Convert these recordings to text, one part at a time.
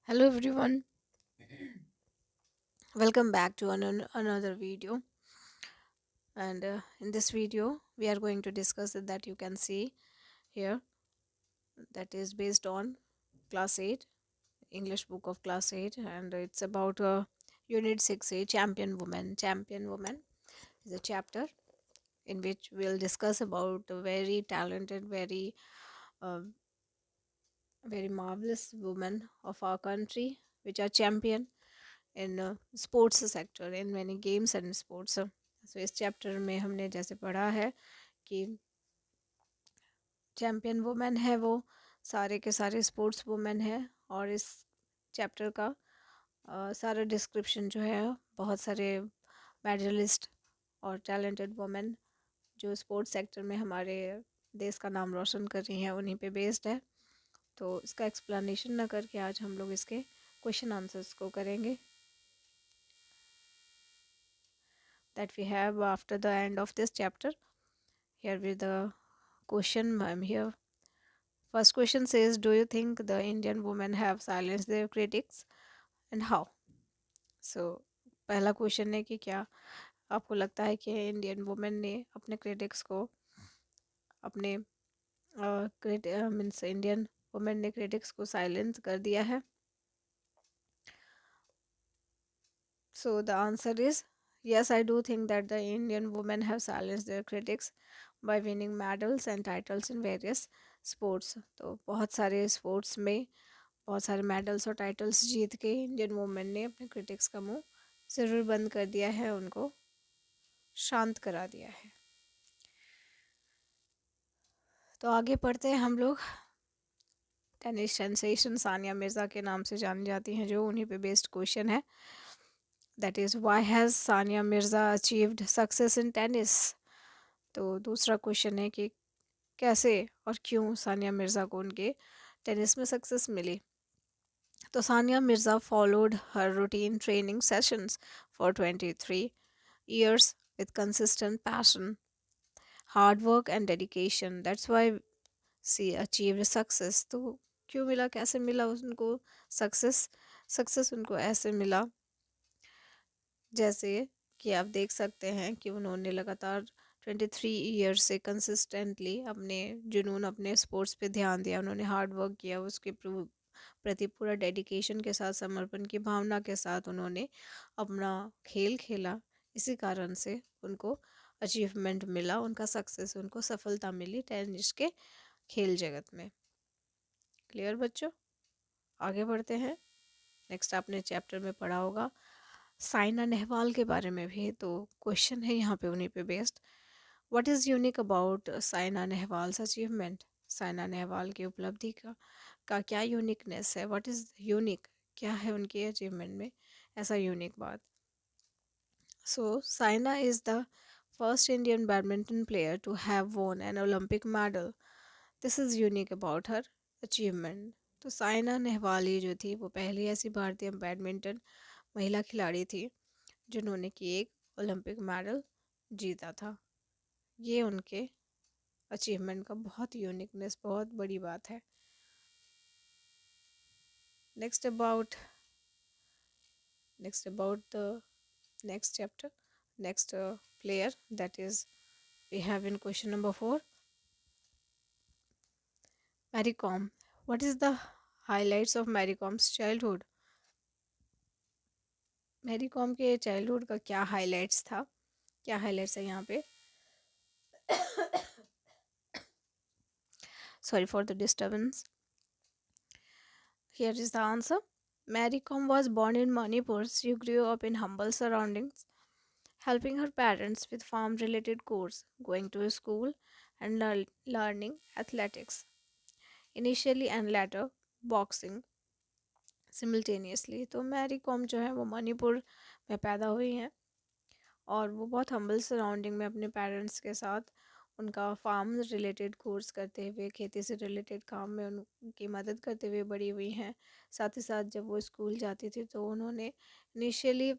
Hello everyone, welcome back to another video. And in this video, we are going to discuss it that you can see here, that is based on class 8, English book of class 8, and it's about Unit 6A Champion Woman. Champion Woman is a chapter in which we'll discuss about a very talented, uh, very marvelous women of our country, which are champion in sports sector in many games and sports. So इस chapter में हमने जैसे पढ़ा है कि champion women है वो सारे के सारे स्पोर्ट्स वुमेन है। और इस चैप्टर का सारा डिस्क्रिप्शन जो है बहुत सारे मेडलिस्ट और टैलेंटेड वुमेन जो स्पोर्ट्स सेक्टर में हमारे देश का नाम रोशन कर रही हैं उन्हीं पे बेस्ड है। तो इसका एक्सप्लेनेशन ना करके आज हम लोग इसके क्वेश्चन आंसर्स को करेंगे that we have after the end of this chapter. Here with the question I'm here. First question says, do you think the Indian women have silenced their critics and how? So पहला question है कि क्या आपको लगता है कि Indian women ने अपने क्रिटिक्स को अपने मीन्स इंडियन वुमेन ने क्रिटिक्स को साइलेंस कर दिया है? So the answer is yes, I do think that the Indian women have silenced their critics by winning medals and titles in various sports. तो बहुत सारे स्पोर्ट्स में बहुत सारे मेडल्स और टाइटल्स जीत के इंडियन वुमेन ने अपने क्रिटिक्स का मुंह ज़रूर बंद कर दिया है, उनको शांत करा दिया है। तो आगे पढ़ते हैं हम लोग। टेनिस सेंसेशन सानिया मिर्ज़ा के नाम से जानी जाती हैं, जो उन्हीं पे बेस्ड क्वेश्चन है। That is why has Sania Mirza achieved success in tennis. तो दूसरा क्वेश्चन है कि कैसे और क्यों सानिया मिर्ज़ा को उनके टेनिस में सक्सेस मिली। तो Sania Mirza followed her routine training sessions for 23 years with consistent passion, hard work and dedication. That's why she achieved success. तो क्यों मिला, कैसे मिला उनको सक्सेस? सक्सेस उनको ऐसे मिला जैसे कि आप देख सकते हैं कि उन्होंने लगातार 23 ईयर्स से कंसिस्टेंटली अपने जुनून अपने स्पोर्ट्स पे ध्यान दिया, उन्होंने हार्ड वर्क किया, उसके प्रति पूरा डेडिकेशन के साथ, समर्पण की भावना के साथ उन्होंने अपना खेल खेला। इसी कारण से उनको अचीवमेंट मिला, उनका सक्सेस, उनको सफलता मिली टेनिस के खेल जगत में। क्लियर बच्चों? आगे बढ़ते हैं। नेक्स्ट आपने चैप्टर में पढ़ा होगा साइना नेहवाल के बारे में भी, तो क्वेश्चन है यहाँ पे उन्हीं पे based. What is unique about Saina Nehwal's achievement? Saina Nehwal की उपलब्धि का क्या यूनिकनेस है? व्हाट इज़ यूनिक, क्या है उनके अचीवमेंट में ऐसा यूनिक बात? So Saina is the first Indian badminton player to have won an Olympic medal. This is unique about her achievement. तो साइना नेहवाल ही जो थी वो पहली ऐसी भारतीय बैडमिंटन महिला खिलाड़ी थी जिन्होंने कि एक ओलंपिक मेडल जीता था। ये उनके अचीवमेंट का बहुत यूनिकनेस, बहुत बड़ी बात है। Next about the next chapter, next player, that is we have in question number 4, Mary Kom. What is the highlights of Mary Kom's childhood? Mary Kom के चाइल्डहुड का क्या हाइलाइट्स था, क्या हाइलाइट्स है यहाँ पे? Sorry for the disturbance. Here is the answer. Mary Kom was born in Manipur. She grew up in humble surroundings, helping her parents with farm related chores, going to school, and learning athletics initially and later boxing simultaneously. तो Mary com जो है वो मणिपुर में पैदा हुई हैं और वो बहुत हम्बल सराउंडिंग में अपने पेरेंट्स के साथ उनका फार्म रिलेटेड कोर्स करते हुए, खेती से रिलेटेड काम में उनकी मदद करते हुए बड़ी हुई हैं। साथ ही साथ जब वो स्कूल जाती थी तो उन्होंने इनिशियली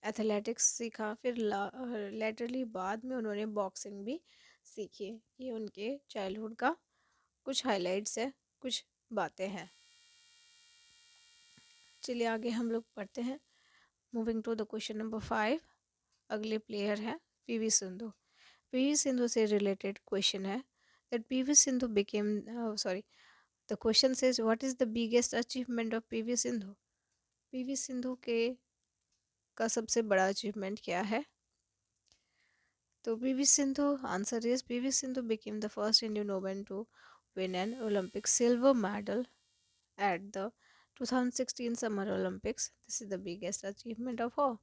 एथलेटिक्स सीखा, फिर लेटरली बाद में उन्होंने बॉक्सिंग भी सीखी। ये उनके चाइल्डहुड का कुछ हाइलाइट्स है, कुछ बातें हैं। चलिए आगे हम लोग पढ़ते हैं। Moving to the question number 5। अगले प्लेयर है पीवी सिंधु। पीवी सिंधु से रिलेटेड क्वेश्चन है that PV Sindhu became the question says what is the biggest achievement of PV Sindhu? PV Sindhu के का सबसे बड़ा अचीवमेंट क्या है? तो PV Sindhu answer is PV Sindhu became the first Indian woman to win an Olympic silver medal at the 2016 Summer Olympics. This is the biggest achievement of all.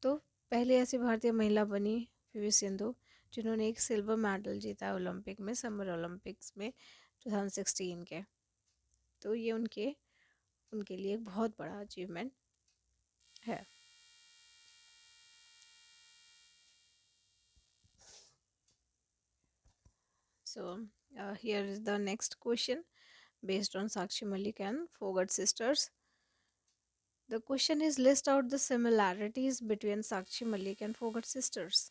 तो पहली ऐसी भारतीय महिला बनी पीवी सिंधु जिन्होंने एक सिल्वर मेडल जीता ओलंपिक में, समर ओलंपिक्स में 2016 के। तो ये उनके लिए एक बहुत बड़ा अचीवमेंट है। So here is the next question based on Sakshi Malik and Fogart sisters. The question is list out the similarities between Sakshi Malik and Fogart sisters.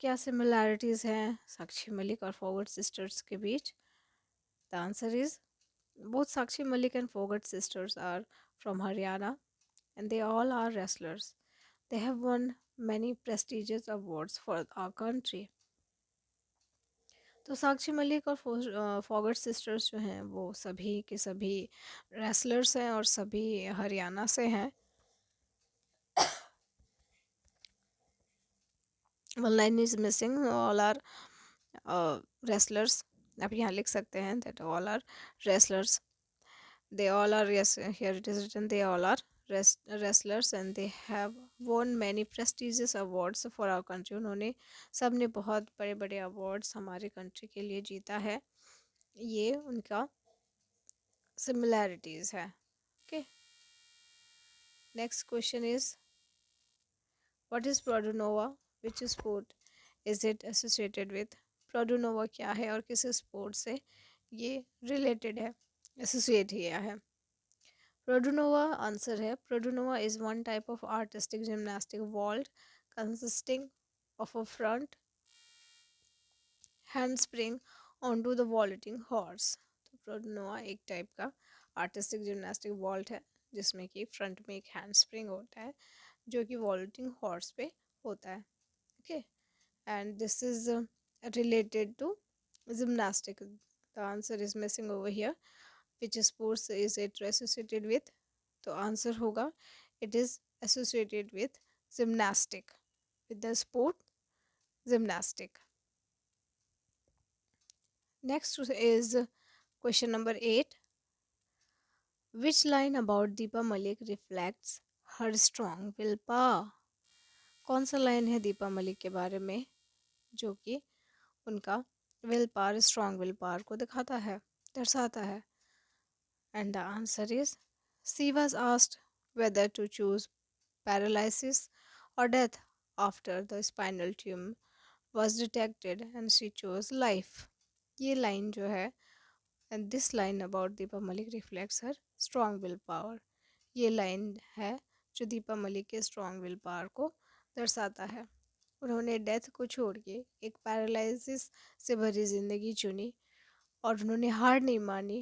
क्या similarities हैं साक्षी मलिक और फोगट sisters के बीच? The answer is both Sakshi Malik and Fogart sisters are from Haryana and they all are wrestlers. They have won many prestigious awards for our country. तो साक्षी मलिक और Phogat sisters जो हैं वो सभी के सभी रेसलर्स हैं और सभी हरियाणा से हैं। One line is missing, all are wrestlers. आप यहाँ लिख सकते हैं that all are wrestlers, they all are, yes, here it is written they all are wrestlers and they have won many prestigious awards for our country. उन्होंने सब ने बहुत बड़े बड़े अवार्ड्स हमारे कंट्री के लिए जीता है। ये उनका similarities है। okay, next question is what is Produnova, which sport is it associated with? Produnova क्या है और किस स्पोर्ट से ये रिलेटेड है, एसोसिएट किया है? Produnova answer है Produnova is one type of artistic gymnastic vault consisting of a front handspring onto the vaulting horse. तो Produnova एक टाइप का आर्टिस्टिक जिम्नास्टिक वॉल्ट है जिसमें कि फ्रंट में एक हैंड स्प्रिंग होता है जो कि वॉल्टिंग हॉर्स पे होता है। Okay, and this is related to gymnastic. The answer is missing over here, which sports is it associated with? तो आंसर होगा it is associated with gymnastic, with the sport gymnastic. Next is question number 8। Which line about Deepa Malik reflects her strong will power? कौन सा line है दीपा मलिक के बारे में जो कि उनका will power, strong will power को दिखाता है, दर्शाता है? And the answer is she was asked whether to choose paralysis or death after the spinal tumor was detected and she chose life. ये लाइन जो है, and this line about Deepa Malik reflects her strong will power. ये line है जो दीपा मलिक के strong will power को दर्शाता है। उन्होंने डेथ को छोड़ के एक पैरालिसिस से भरी ज़िंदगी चुनी और उन्होंने हार नहीं मानी,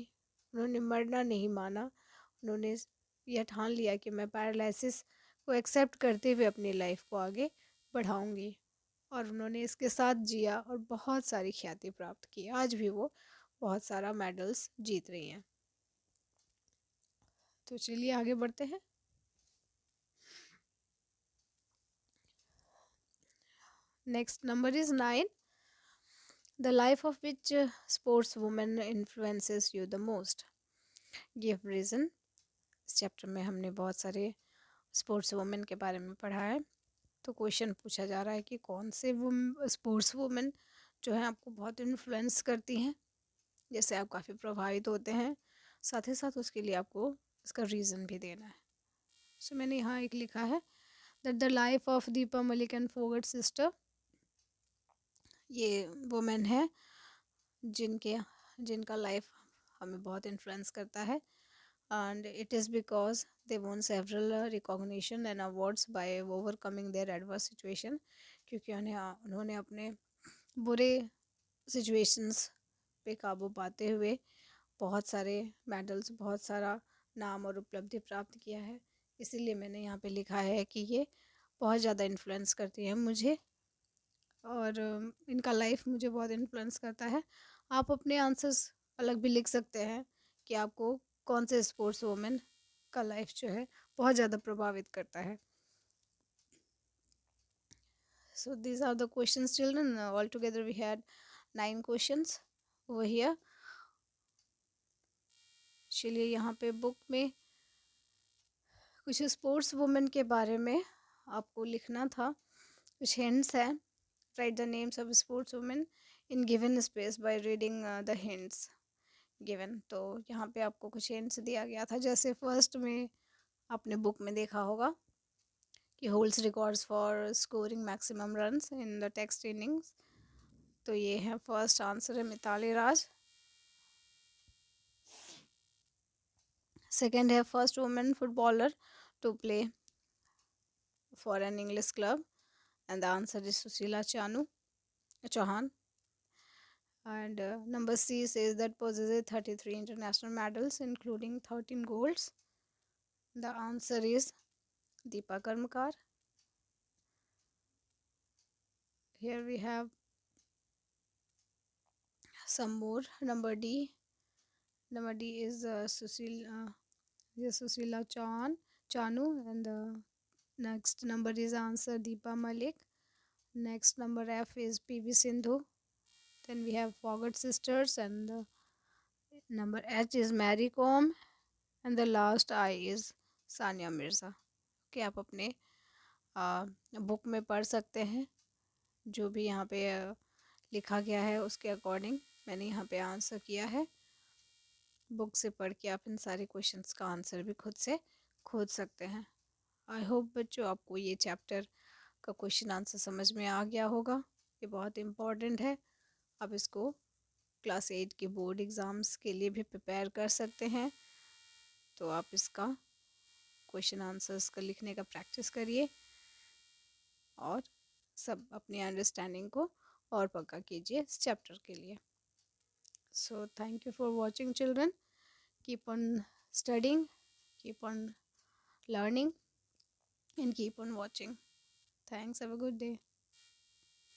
उन्होंने मरना नहीं माना। उन्होंने यह ठान लिया कि मैं पैरालिसिस को एक्सेप्ट करते हुए अपनी लाइफ को आगे बढ़ाऊंगी, और उन्होंने इसके साथ जिया और बहुत सारी ख्याति प्राप्त की। आज भी वो बहुत सारा मेडल्स जीत रही हैं। तो चलिए आगे बढ़ते हैं। Next number is 9। The life of which sports women influences you the most? Give reason. इस चैप्टर में हमने बहुत सारे स्पोर्ट्स वुमेन के बारे में पढ़ा है। तो क्वेश्चन पूछा जा रहा है कि कौन से स्पोर्ट्स वुमेन जो है आपको बहुत इन्फ्लुएंस करती हैं, जैसे आप काफ़ी प्रभावित होते हैं, साथ ही साथ उसके लिए आपको इसका रीज़न भी देना है। सो मैंने यहाँ एक लिखा है that the life of Deepa Malik and Phogat sister, ये वुमेन है जिनका लाइफ हमें बहुत इन्फ्लुएंस करता है, and it is because they won several recognition and awards by overcoming their adverse situation. क्योंकि उन्होंने अपने बुरे situations पे काबू पाते हुए बहुत सारे मेडल्स, बहुत सारा नाम और उपलब्धि प्राप्त किया है, इसीलिए मैंने यहाँ पे लिखा है कि ये बहुत ज़्यादा इन्फ्लुएंस करती है मुझे, और इनका लाइफ मुझे बहुत इन्फ्लुएंस करता है। आप अपने आंसर्स अलग भी लिख सकते हैं कि आपको कौन से स्पोर्ट्स वुमेन का लाइफ जो है बहुत ज़्यादा प्रभावित करता है। So these are the questions, children. Altogether we had 9 questions over here. चलिए यहाँ पे बुक में कुछ स्पोर्ट्स वुमेन के बारे में आपको लिखना था, कुछ हिंट्स हैं। Right the names of sports women in given space by reading the hints given. तो यहाँ पे आपको कुछ हिंट्स दिया गया था, जैसे फर्स्ट में आपने बुक में देखा होगा कि holds records for scoring maximum runs in the test innings. तो ये है फर्स्ट आंसर है मिताली राज। सेकेंड है first women footballer to play for an English club, and the answer is Susila Chauhan. And number C says that possesses 33 international medals, including 13 golds. The answer is Deepa Karmakar. Here we have some more. Number D. Number D is Susila Chanu, and the next number is answer Deepa Malik. Next number F is PV Sindhu. Then we have Fogart sisters, and the number H is Mary Kom, and the last I is Sania Mirza. कि आप अपने book में पढ़ सकते हैं, जो भी यहाँ पे लिखा गया है उसके अकॉर्डिंग मैंने यहाँ पे आंसर किया है। बुक से पढ़ के आप इन सारे क्वेश्चंस का आंसर भी खुद से खोज सकते हैं। आई होप बच्चों आपको ये चैप्टर का क्वेश्चन आंसर समझ में आ गया होगा। ये बहुत इम्पॉर्टेंट है, आप इसको क्लास 8 के बोर्ड एग्ज़ाम्स के लिए भी प्रिपेयर कर सकते हैं। तो आप इसका क्वेश्चन आंसर्स का लिखने का प्रैक्टिस करिए और सब अपनी अंडरस्टैंडिंग को और पक्का कीजिए इस चैप्टर के लिए। So thank you for watching children, keep on studying, keep on learning, and keep on watching. Thanks, have a good day.